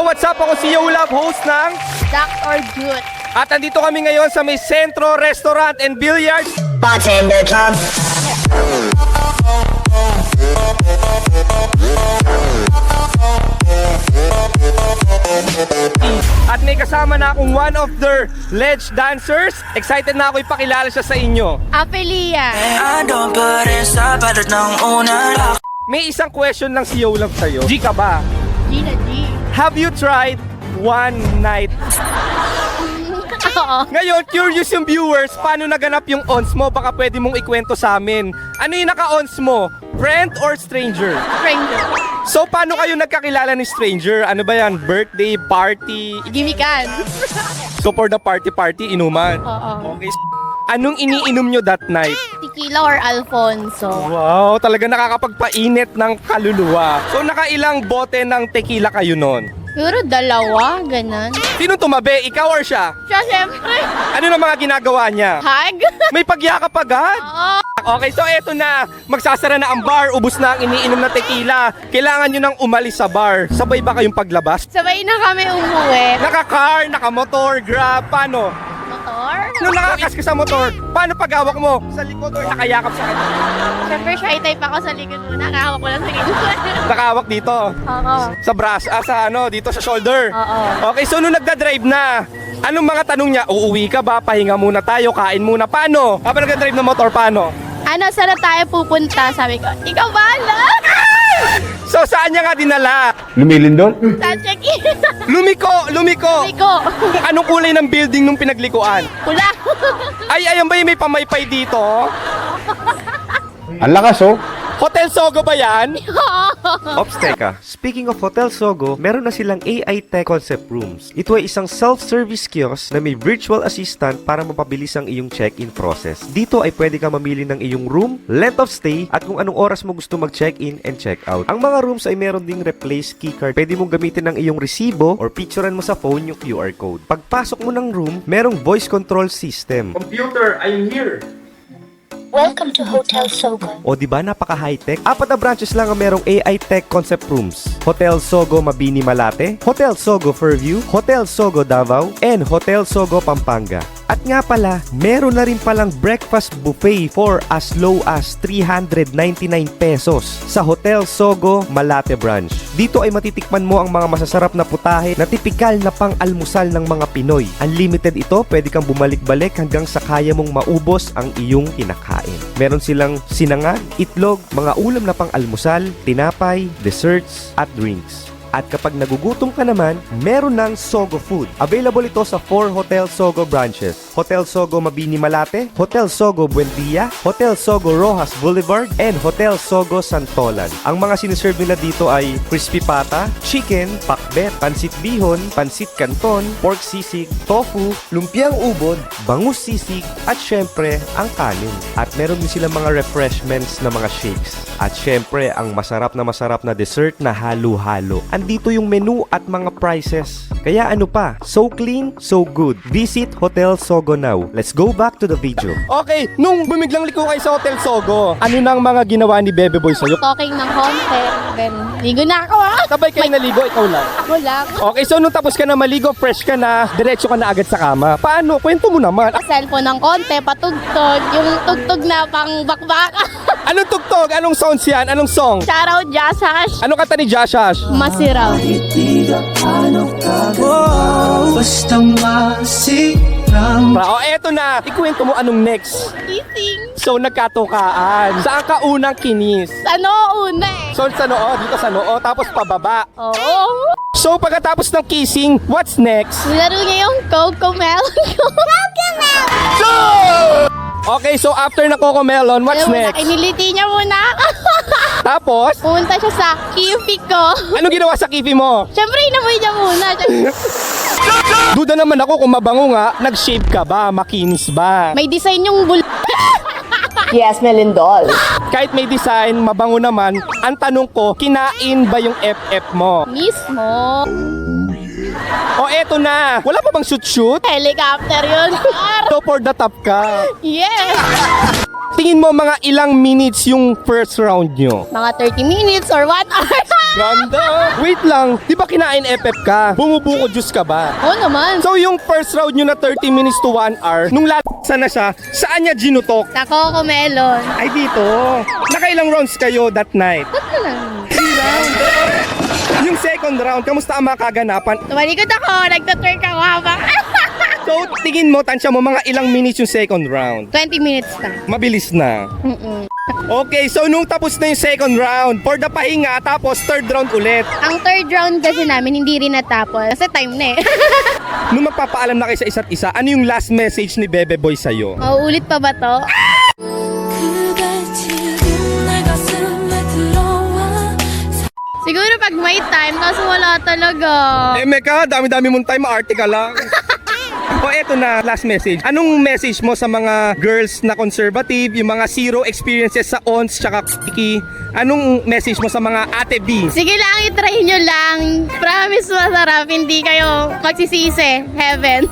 Hello, what's up? Ako si Yo Love, host ng Jack or Jute. At andito kami ngayon sa may Centro Restaurant and Billiards. Bartender club. At may kasama na akong one of their ledge dancers. Excited na ako ipakilala siya sa inyo. Apelia. Andong pa rin sa balot ng una. May isang question lang si Yo Love sa'yo. G ka ba? Gina G. Have you tried one night? Oo. Ngayon, curious yung viewers, paano naganap yung ons mo? Baka pwede mong ikwento sa amin. Ano yung naka-ons mo? Friend or stranger? Stranger. So, paano kayo nagkakilala ni stranger? Ano ba yan? Birthday, party? Gimikan. So, for the party, inuman? Oo. Okay. Anong iniinom nyo that night? Tequila or Alfonso. Wow, talaga nakakapagpainit ng kaluluwa. So, nakailang bote ng tequila kayo nun? Siguro dalawa, ganun. Sino tumabi? Ikaw or siya? Siya, syempre. Ano na mga ginagawa niya? Hag. May pagyakap agad? Oo. Okay, so eto na. Magsasara na ang bar. Ubus na ang iniinom na tequila. Kailangan nyo nang umalis sa bar. Sabay ba kayong paglabas? Sabay na kami umuwi. Naka-car, naka-motor, grab, paano? Motor. Nung nakakas ka sa motor, paano paghawak mo? Sa likod or nakayakap sa kanya? Syempre, shy type ako sa likod muna. Nakahawak ko lang sa gilid. Nakahawak dito. Oo. Sa brass, dito sa shoulder. Oo. Okay, so nung nagda-drive na, anong mga tanong niya? Uuwi ka ba? Pahinga muna tayo, kain muna. Paano? Habang nagda-drive ng motor, paano? Ano, saan na tayo pupunta? Sabi ko, ikaw bahala. So saan niya nga dinala? Lumilindol? Sa check-in. Lumiko! Sabi ko, Anong kulay ng building nung pinaglikuan? pula. Ay, ayan ba yung may pamaypay dito? Ang lakas oh. Hotel Sogo ba yan? Ops, teka. Speaking of Hotel Sogo, meron na silang AI Tech Concept Rooms. Ito ay isang self-service kiosk na may virtual assistant para mapabilis ang iyong check-in process. Dito ay pwede ka mamili ng iyong room, length of stay, at kung anong oras mo gusto mag-check-in and check-out. Ang mga rooms ay meron ding replace keycard. Pwede mong gamitin ng iyong resibo or picturean mo sa phone yung QR code. Pagpasok mo ng room, merong voice control system. Computer, I'm here. Welcome to Hotel Sogo. O diba napaka-high-tech? 4 na branches lang ang merong AI Tech Concept Rooms. Hotel Sogo Mabini Malate, Hotel Sogo Fairview, Hotel Sogo Davao, and Hotel Sogo Pampanga. At nga pala, meron na rin palang breakfast buffet for as low as 399 pesos sa Hotel Sogo Malate branch. Dito ay matitikman mo ang mga masasarap na putahe na tipikal na pang-almusal ng mga Pinoy. Unlimited ito, pwede kang bumalik-balik hanggang sa kaya mong maubos ang iyong kinakain. Meron silang sinangag, itlog, mga ulam na pang-almusal, tinapay, desserts, at drinks. At kapag nagugutom ka naman, meron ng Sogo Food. Available ito sa 4 Hotel Sogo branches. Hotel Sogo Mabini Malate, Hotel Sogo Buendia, Hotel Sogo Rojas Boulevard, and Hotel Sogo Santolan. Ang mga siniserve nila dito ay crispy pata, chicken, pakbet, pansit bihon, pansit canton, pork sisig, tofu, lumpiang ubod, bangus sisig, at syempre, ang kanin. At meron din silang mga refreshments na mga shakes. At syempre, ang masarap na dessert na halo-halo. Andito yung menu at mga prices. Kaya ano pa? So clean, so good. Visit Hotel Sogo now. Let's go back to the video. Okay, nung bumiglang liko kayo sa Hotel Sogo, ano nang mga ginawa ni Bebe Boy sa'yo? Talking ng konti. Then, ligo na ako Sabay kayo naligo, ikaw lang. Ako lang. Okay, so nung tapos ka na maligo, fresh ka na, diretso ka na agad sa kama. Paano? Kwento mo naman. Cellphone ng konti, patugtog. Yung tugtog na pang bakbaka. Anong tugtog? Anong sounds yan? Anong song? Shoutout, Jasash. Anong kanta ni Jashash? Masiraw. Basta masiraw. O, eto na. Ikwento mo anong next. Kissing. So, nagkatukaan. Saan ka unang kinis? Ano una eh? So, sa noo, dito sa noo, tapos pababa. Oo. So, pagkatapos ng kissing, what's next? Nilaro niya yung Cocomelon ko. Cocomelon! Okay, so after na Cocomelon, what's next? Iniliti niya muna ako. Tapos, Pumunta siya sa kifi ko. ano ginawa sa kifi mo? Siyempre, inamoy niya muna. Duda naman ako kung mabango nga, nag-shave ka ba? Makinis ba? May design yung Yes, Melindol. Kahit may design, mabango naman, ang tanong ko, kinain ba yung FF mo? mismo. O eto na, wala pa bang shoot-shoot? Helicopter yun. So for the top ka. Yes. Tingin mo mga ilang minutes yung first round nyo? Mga 30 minutes or 1 hour. Ganda! Wait lang, di ba kinain FF ka? Bumubuko juice ka ba? Oo naman. So yung first round nyo na 30 minutes to 1 hour, nung lalasa na siya, saan niya ginutok? Sa Coco Melon. Ay dito. Nakailang rounds kayo that night? Tatlo lang. 3 rounds. Yung second round, kamusta ang mga kaganapan? Tumalikod ako, nagtutwerk ako habang So tingin mo, tansya mo, mga ilang minutes yung second round? 20 minutes na. Mabilis na. Mm-mm. Okay, so nung tapos na yung second round, for the pahinga, tapos third round ulit. Ang third round kasi namin hindi rin natapos. Kasi time na eh. Nung magpapaalam na kayo sa isa't isa, ano yung last message ni Bebe Boy sa'yo? Mauulit pa ba to? 그대 지금 내 가슴에 들어와 Siguro pag may time, kaso wala talaga. Meka, dami-dami mong time, maarte ka lang. O eto na, last message. Anong message mo sa mga girls na conservative, yung mga zero experiences sa ONS tsaka Kiki? Anong message mo sa mga ate B? Sige lang, itry nyo lang. Promise masarap, hindi kayo magsisisi. Heaven.